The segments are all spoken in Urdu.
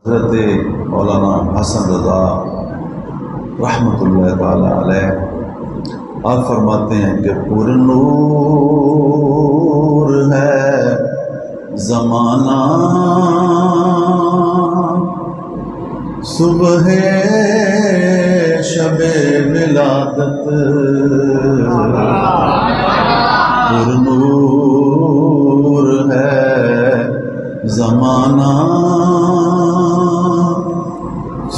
حضرت مولانا حسن رضا رحمۃ اللہ تعالی علیہ آپ فرماتے ہیں کہ پر نور ہے زمانہ، صبح شب ولادت، پر نور ہے زمانہ،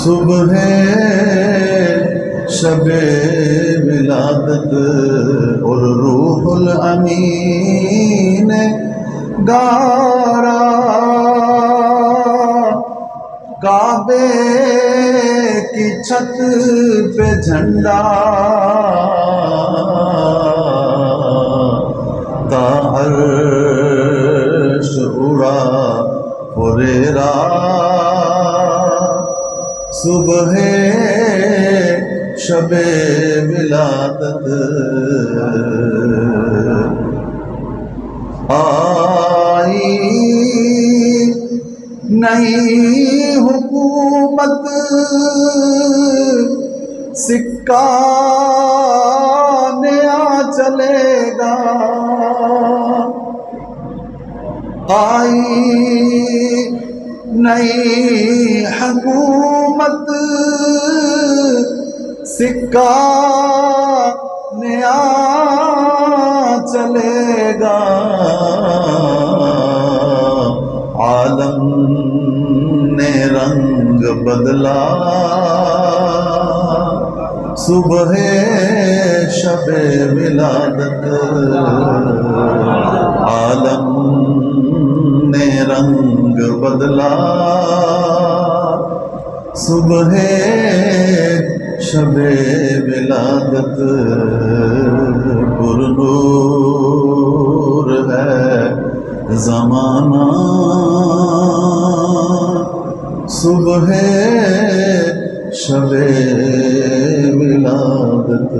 صبح شب ولادت، اور روح الامین گارا کعبے کی چھت پہ جھنڈا، تا عرش اڑا پریرا، صبح شب ولادت، آئی نئی حکومت، سکہ نیا چلے گا، آئی نئی حکومت، سکہ نیا چلے گا، عالم نے رنگ بدلا، صبح شب ولادت، عالم نے رنگ بدلا، صبح شب ولادت، پر نور ہے زمانہ، صبح شب ولادت۔